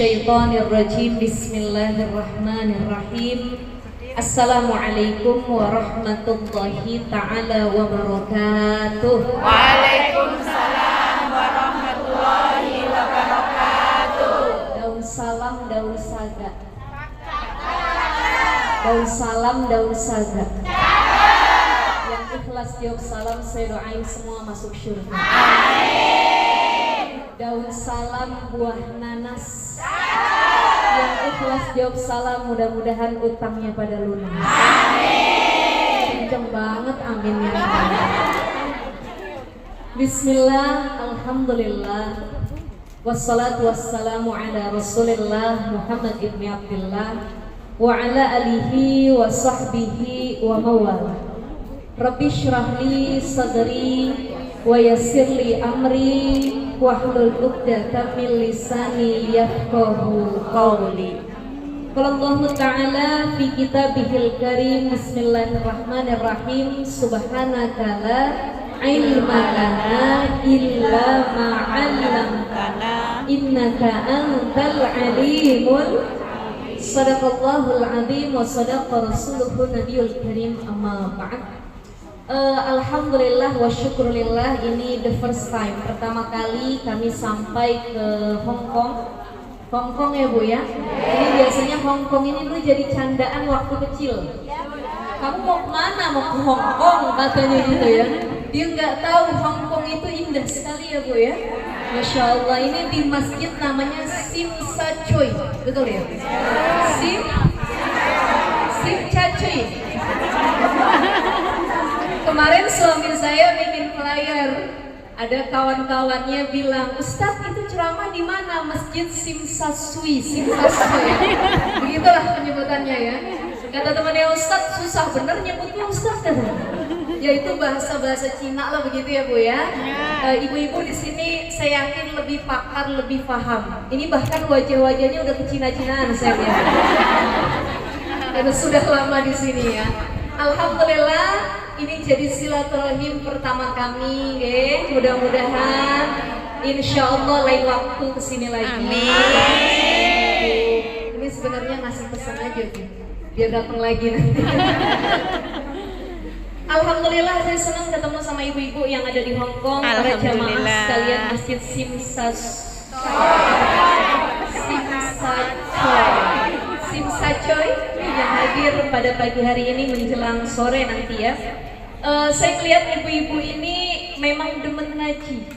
minasyaitonirrajim. Bismillahirrahmanirrahim. Assalamualaikum warahmatullahi ta'ala wabarakatuh. Waalaikumsalam warahmatullahi wabarakatuh. Daun salam, daun saga. Daun salam, daun saga. Yang ikhlas jawab salam, saya doain semua masuk syurga. Daun salam, buah nanas. Yang ikhlas jawab salam, mudah-mudahan utangnya pada lunas. Kenceng banget aminnya. Bismillah, alhamdulillah, wassalatu wassalamu ala rasulillah Muhammad ibn Abdullah wa ala alihi wa sahbihi wa mawala. Rabbi syrah li sadri wa yassir li amri wahlul 'uqdatam min lisani yafqahu qawli. Qala Allah Ta'ala fi kitabihil karim. Bismillahirrahmanirrahim. Subhanaka la ilma lana illa ma 'allamtana innaka antal alimul. Shadaqallahul azim wa shadaqa rasuluhun nabiyul karim. Amma ba'd. Alhamdulillah wa syukurillah, ini the first time, pertama kali kami sampai ke Hong Kong ya Bu ya. Ini biasanya Hong Kong ini dulu jadi candaan waktu kecil. Kamu mau kemana? Mau ke Hong Kong katanya gitu ya. Dia nggak tahu Hong Kong itu indah sekali ya Bu ya. Masya Allah, ini di masjid namanya Sim Sa Tsui, betul ya? Sim Sa Tsui. Kemarin suami saya bikin flyer, ada kawan-kawannya bilang, Ustadz itu ceramah di mana? Masjid Sim Sa Tsui, begitulah penyebutannya ya. Kata temannya, Ustadz susah bener nyebutnya Ustadz kan? Ya itu bahasa Cina lah begitu ya Bu ya. Ibu-ibu di sini saya yakin lebih pakar, lebih paham. Ini bahkan wajah-wajahnya udah kecina-cinaan saya lihat. Karena sudah lama di sini ya. Alhamdulillah, ini jadi silaturahim pertama kami, mudah-mudahan insya Allah lain waktu kesini lagi. Amin. Ini sebenarnya ngasih pesan aja biar datang lagi nanti. Alhamdulillah, saya senang ketemu sama ibu-ibu yang ada di Hong Kong, para jamaah sekalian Masjid Sim Sa Tsui yang hadir pada pagi hari ini menjelang sore nanti ya. Saya melihat ibu-ibu ini memang demen ngaji.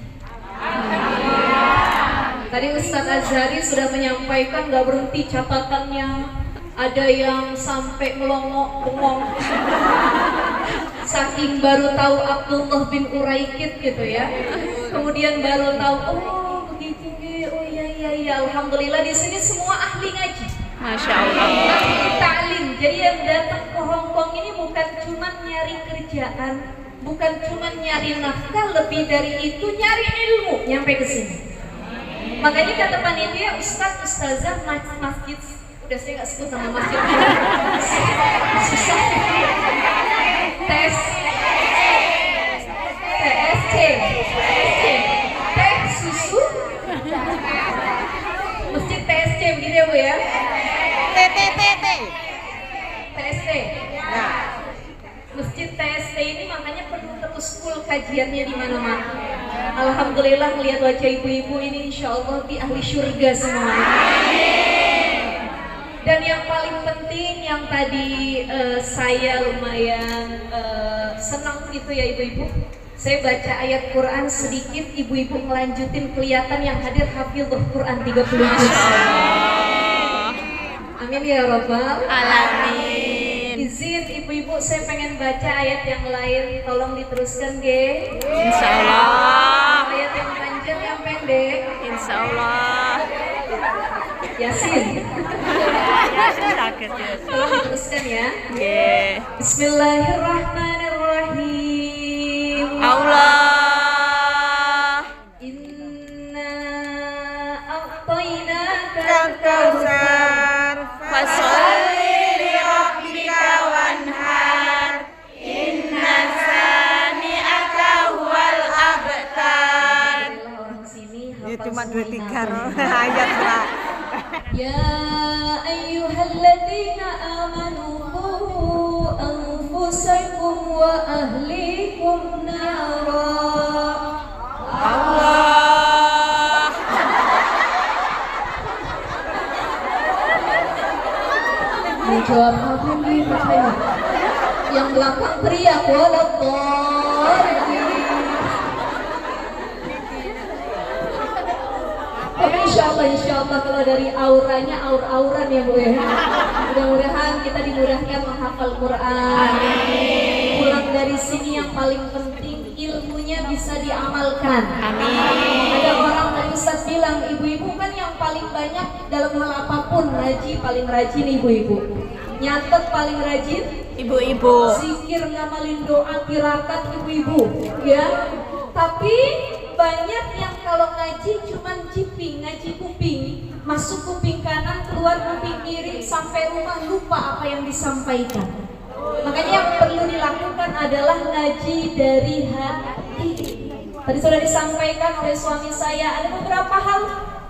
Tadi Ustadz Azhari sudah menyampaikan, gak berhenti catatannya. Ada yang sampai melongok-bengong. Saking baru tahu Abdullah bin Uraikid gitu ya. Kemudian baru tahu, oh begitu, oh iya, alhamdulillah di sini semua ahli ngaji. Masya Allah. Ahli ta'lim. Jadi yang datang ke Hong Kong ini bukan cuma nyari kerjaan, bukan cuma nyari nafkah, lebih dari itu nyari ilmu nyampe ke sini. Makanya kata panitia, Ustadz, Ustazah, masjid, udah saya nggak sebut nama masjid. Susah. TSC, teh susu, masjid TSC begitu ya Bu ya? TSC. Masjid TSC ini makanya perlu terus full kajiannya di mana-mana. Alhamdulillah melihat wajah ibu-ibu ini, insya Allah di ahli syurga semuanya. Dan yang paling penting yang tadi saya lumayan senang gitu ya ibu-ibu. Saya baca ayat Quran sedikit, ibu-ibu melanjutin, kelihatan yang hadir hafizul Quran 30 juz. Amin ya Rabbal Alamin. Izin ibu-ibu, saya pengen baca ayat yang lain, tolong diteruskan ge. Insya Allah. Ayat yang panjang, yang pendek. Insya Allah. Yasin. Sakit ya. Tolong diteruskan ya. Bismillahirrahmanirrahim. Allah. Inna a'tainaka Kautsar. Fasholli li rabbika wanhar. Inna sani'aka huwal abtar. Orang sini Ya hafal cuma semua 2-3 ingatan. ayat lah. Ya ayyuhalladzina amanu qu anfusakum wa ahlikum nara. Allah. Menjawab apa nih pertanyaan? Yang belakang teriak waladdallin. Tapi insya Allah kalau dari auranya aur-auran ya Bu ya. Mudah-mudahan kita dimudahkan menghafal Quran. Pulang dari sini yang paling penting ilmunya bisa diamalkan. Ada orang tadi Ustaz bilang ibu-ibu kan yang paling banyak dalam hal apapun ngaji paling rajin ibu-ibu. Nyatet paling rajin Ibu-ibu. zikir ngamalin doa tirakat ibu-ibu ya. Tapi banyak yang kalau ngaji cuman jiping, ngaji kuping, masuk kuping kanan, keluar kuping kiri, sampai rumah lupa apa yang disampaikan. Makanya yang perlu dilakukan adalah ngaji dari hati. Tadi sudah disampaikan oleh suami saya, ada beberapa hal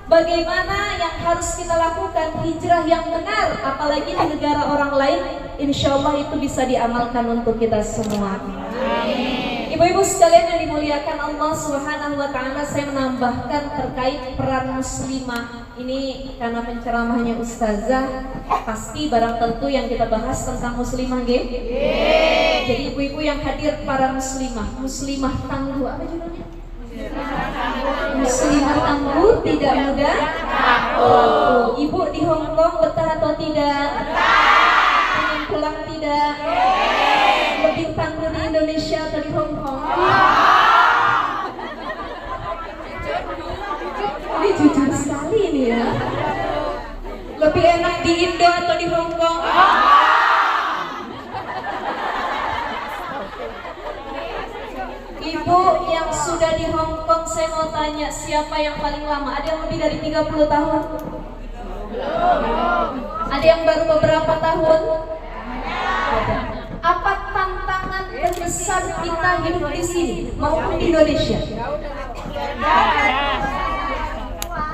bagaimana yang harus kita lakukan hijrah yang benar, apalagi di negara orang lain, insya Allah itu bisa diamalkan untuk kita semua. Ibu-ibu sekalian yang dimuliakan Allah Subhanahu wa taala, saya menambahkan terkait peran muslimah. Ini karena penceramahnya ustazah, pasti barang tentu yang kita bahas tentang muslimah, nggih? Jadi ibu-ibu yang hadir para muslimah tangguh, apa judulnya? Muslimah tangguh, tidak mudah takut. Ibu di Hong Kong betah atau tidak? Ingin pulang tidak? Lebih tangguh di Indonesia atau di Hong Kong? Ini jujur sekali ini ya. Lebih enak di Indo atau di Hong Kong? Ibu yang sudah di Hong Kong, saya mau tanya siapa yang paling lama? Ada yang lebih dari 30 tahun? Ada yang baru beberapa tahun? Ada. Apa tantangan terbesar kita hidup di sini maupun di Indonesia?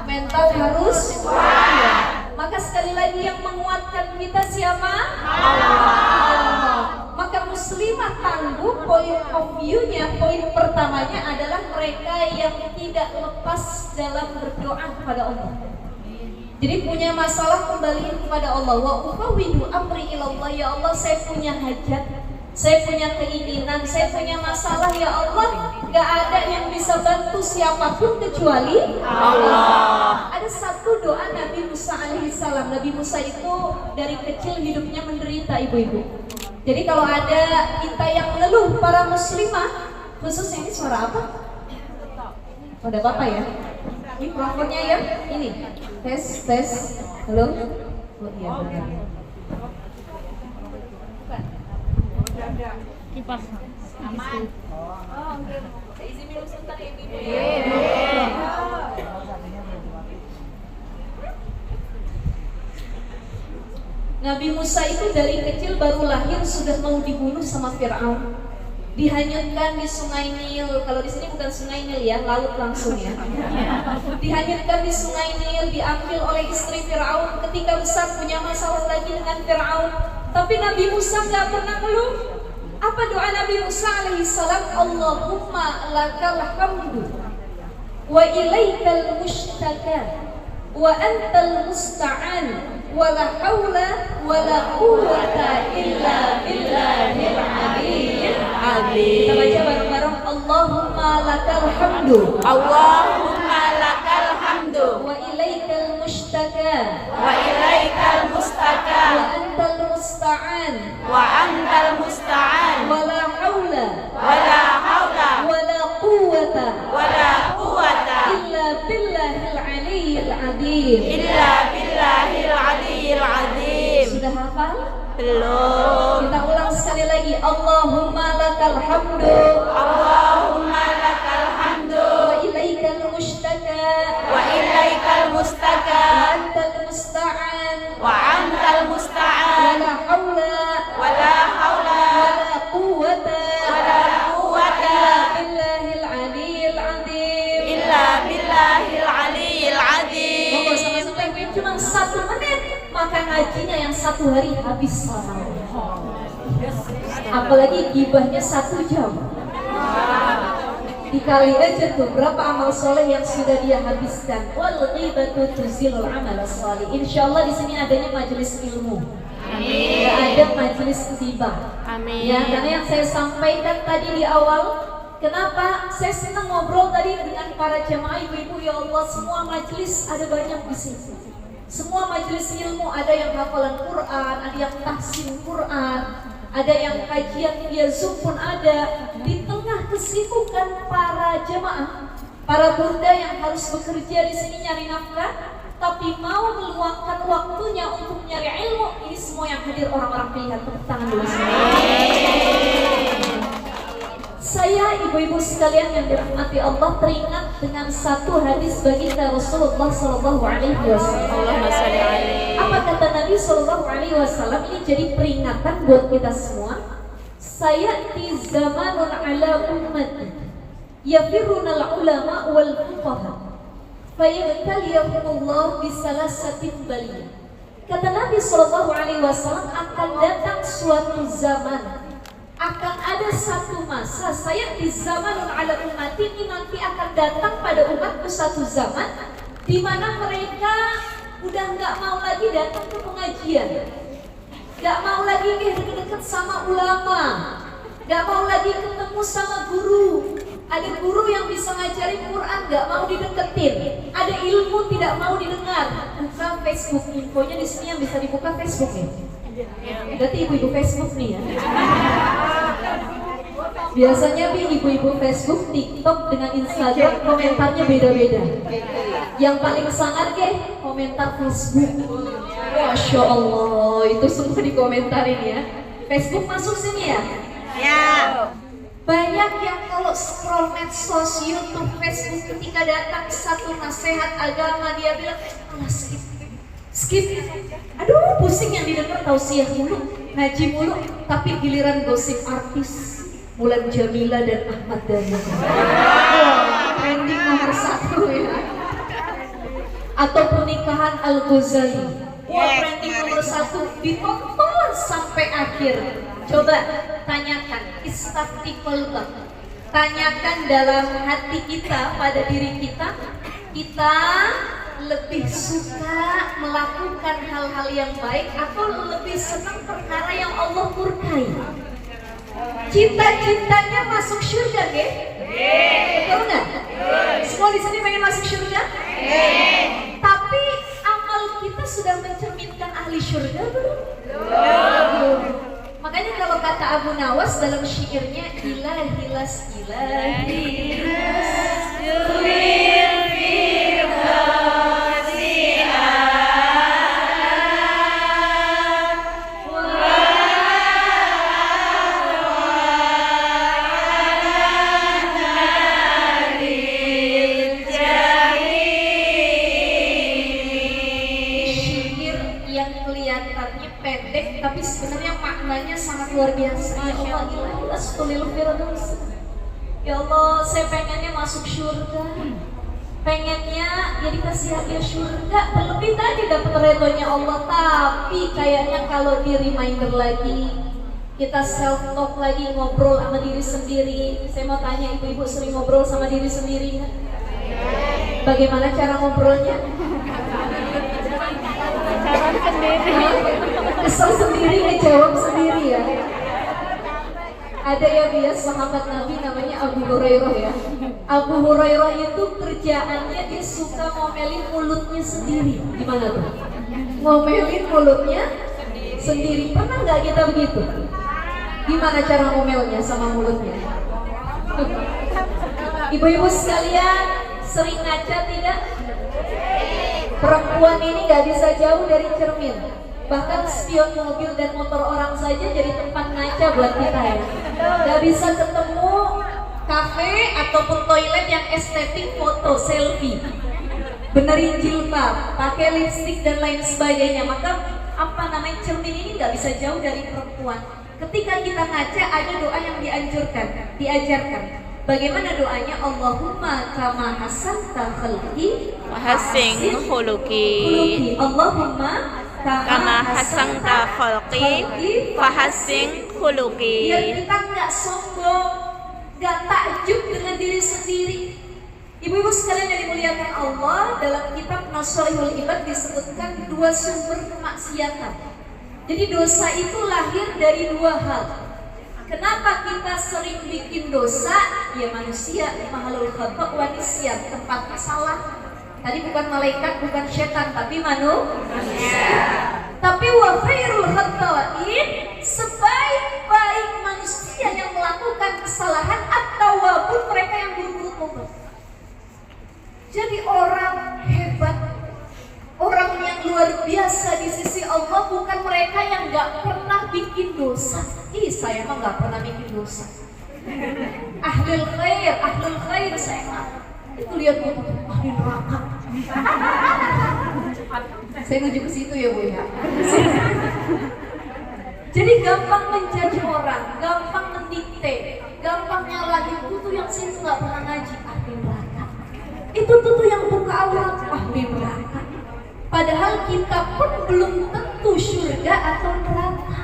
Mental harus kuat. Maka sekali lagi yang menguatkan kita siapa? Allah. Maka muslimah tangguh, point of view-nya, poin pertamanya adalah mereka yang tidak lepas dalam berdoa kepada Allah. Jadi punya masalah kembaliin kepada Allah. Wa ufawwidu amri ilallah, ya Allah saya punya hajat, saya punya keinginan, saya punya masalah ya Allah. Gak ada yang bisa bantu siapapun kecuali Allah. Ada satu doa Nabi Musa alaihissalam. Nabi Musa itu dari kecil hidupnya menderita ibu-ibu. Jadi kalau ada kita yang mengeluh para muslimah, khususnya ini suara apa? Oh, ada apa ya? Mikrofonnya ya, ini tes, halo. Oh iya benar. Kipas aman. Oh oke. Saya izin minum sebentar ya ibu. Nabi Musa itu dari kecil baru lahir sudah mau dibunuh sama Fir'aun. Dihanyutkan di sungai Nil. Kalau di sini bukan sungai Nil ya, laut langsung ya. Dihanyutkan di sungai Nil, diambil oleh istri Fir'aun. Ketika besar punya masalah lagi dengan Fir'aun. Tapi Nabi Musa nggak pernah ngeluh. Apa doa Nabi Musa alaihissalam? Allahumma lakal hamdu wa ilaikal mushtaka wa antal musta'an wa la hawla wa la quwwata illa billahil aliyyil azim. Kita baca bareng-bareng. Allahumma lakal hamdu, Allahumma lakal hamdu wa ilaikal mushtaka wa ilaikal mustaka wa antal musta'an wa antal musta'an wa la hawla wa la haula wa la quwwata wa la quwwata illa billahil aliyyil azim. illa billahil aliyyil azim. Sudah hafal? Belum. Kita ulang sekali lagi. Allahumma lakal hamdu Allahumma lakal hamdu wa ilaikal mushtaka wa ilaikal mustaka wa antal musta'an wa antal wa musta'an la hawla wa la haula wa la quwwata wa la quwwata billahil aliyyil azim. illa billahil aliyyil azim. Monggo sama-sama ibu cuma 1 menit, maka ngajinya yang 1 hari habis. Apalagi gibahnya 1 jam. Dikali aja tuh berapa amal soleh yang sudah dia habiskan. Wal ghibatu tuzilul amal sholih. Insyaallah di sini adanya majelis ilmu. Amin. Gak ada majelis ghibah. Amin. Ya, karena yang saya sampaikan tadi di awal, kenapa saya senang ngobrol tadi dengan para jamaah ibu-ibu. Ya Allah, semua majelis ada banyak di sini. Semua majelis ilmu, ada yang hafalan Quran, ada yang tahsin Quran, ada yang kajian via Zoom pun ada. Di tengah kesibukan para jemaah, para bunda yang harus bekerja di sini nyari nafkah, tapi mau meluangkan waktunya untuk nyari ilmu, ini semua yang hadir orang-orang pilihan. Tepuk tangan dulu semua. Saya, ibu-ibu sekalian yang dirahmati Allah, teringat dengan satu hadis baginda Rasulullah SAW. Apa kata Nabi SAW? Ini jadi peringatan buat kita semua. Sayati zamanun ala ummati yafirunal ulama wal fuqaha fayabtaliyahumullah bisalasatin baliyah. Kata Nabi SAW, akan datang suatu zaman, akan ada satu masa, saya di zamanun ala ummati, ini nanti akan datang pada umatku satu zaman di mana mereka udah nggak mau lagi datang ke pengajian, nggak mau lagi deket-deket sama ulama, nggak mau lagi ketemu sama guru. Ada guru yang bisa ngajarin Quran nggak mau dideketin, ada ilmu tidak mau didengar. Buka Facebook, infonya di sini yang bisa dibuka Facebook ya. Berarti ibu-ibu Facebook nih ya. Biasanya ibu-ibu Facebook, TikTok dengan Instagram komentarnya beda-beda. Yang paling sangat komentar Facebook. Masya Allah, itu semua dikomentarin ya. Facebook masuk sini ya? Ya. Banyak yang kalau scroll medsos, YouTube, Facebook, ketika datang satu nasihat agama, dia bilang, "Allah skip. Aduh, pusing yang didengar tausiah mulu, ngaji mulu, tapi giliran gosip artis Mulan Jamila dan Ahmad Dhani. Wah, trending nomor 1 ya. Atau pernikahan Al-Ghazali. Wah, trending nomor 1, ditonton sampai akhir. Coba tanyakan, istafti qalbak. Tanyakan dalam hati kita, pada diri kita lebih suka melakukan hal-hal yang baik atau lebih senang perkara yang Allah murkai? Cita-citanya masuk surga, betul nggak? Semua di sini pengen masuk surga? Tapi amal kita sudah mencerminkan ahli surga belum? Makanya kalau kata Abu Nawas dalam syairnya, ilahilas tapi sebenarnya maknanya sangat luar biasa. Ya Allah, ya Allah, saya pengennya masuk surga, pengennya jadi kasih hadiah surga, terlebih tadi dapat ridhonya Allah. Tapi kayaknya kalau di reminder lagi, kita self talk lagi, ngobrol sama diri sendiri. Saya mau tanya, ibu-ibu sering ngobrol sama diri sendiri nggak? Bagaimana cara ngobrolnya? Kesel sendiri, ngejawab sendiri ya. Ada ya bias sahabat Nabi namanya Abu Hurairah ya. Abu Hurairah itu kerjaannya dia suka ngomelin mulutnya sendiri. Gimana tuh? Ngomelin mulutnya sendiri. Pernah nggak kita begitu? Gimana cara ngomelnya sama mulutnya? Ibu-ibu sekalian, sering ngaca tidak? Perempuan ini nggak bisa jauh dari cermin. Bahkan spion mobil dan motor orang saja jadi tempat ngaca buat kita ya. Gak bisa ketemu kafe ataupun toilet yang estetik foto selfie, benerin jilbab, pakai lipstik dan lain sebagainya. Maka cermin ini gak bisa jauh dari perempuan. Ketika kita ngaca ada doa yang diajarkan. Bagaimana doanya? Allahumma kama hasanta khalqi Wahasing huluki. Allahumma Kama hasangta khalqi fahasing huluki. Biar kita nggak sombong, nggak takjub dengan diri sendiri. Ibu-ibu sekalian yang dimuliakan Allah, dalam kitab Nasrul Ibad disebutkan 2 sumber kemaksiatan. Jadi dosa itu lahir dari 2 hal. Kenapa kita sering bikin dosa? Ya manusia, mahalul khata' wa nisyan, tempatnya salah. Tadi bukan malaikat, bukan setan, tapi manusia. Tapi wa khairul khata'in, sebaik-baik manusia yang melakukan kesalahan atau wabun mereka yang buru-buru tobat. Jadi orang hebat, orang yang luar biasa di sisi Allah bukan mereka yang gak pernah bikin dosa. Ih, saya mah gak pernah bikin dosa. Ahlul khair saya mah. Itu lihat Bu, ahli neraka. Saya menuju ke situ ya Bu ya. Jadi gampang menjudge orang, gampang mendikte, gampang nyalahin itu yang saya nggak pernah ngaji, ahli neraka. Itu tuh yang buka aurat, ahli neraka. Padahal kita pun belum tentu surga atau neraka.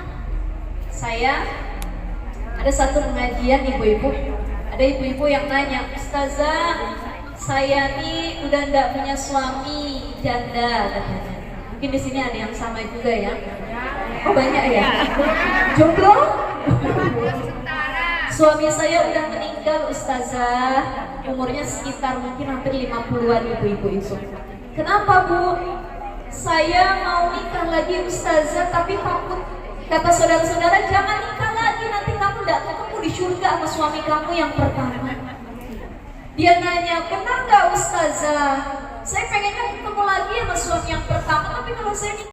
Saya ada satu pengajian ibu-ibu, ada ibu-ibu yang nanya, Ustazah, saya nih udah nggak punya suami, janda katanya. Mungkin di sini ada yang sama juga ya? Oh banyak ya? Jomblo? Suami saya udah meninggal Ustazah, umurnya sekitar mungkin hampir 50-an ibu-ibu itu. Kenapa Bu? Saya mau nikah lagi Ustazah tapi takut. Kata saudara-saudara, jangan nikah lagi, nanti kamu gak ketemu di surga sama suami kamu yang pertama. Dia nanya, benar gak Ustazah? Saya pengennya ketemu lagi sama suami yang pertama, tapi kalau saya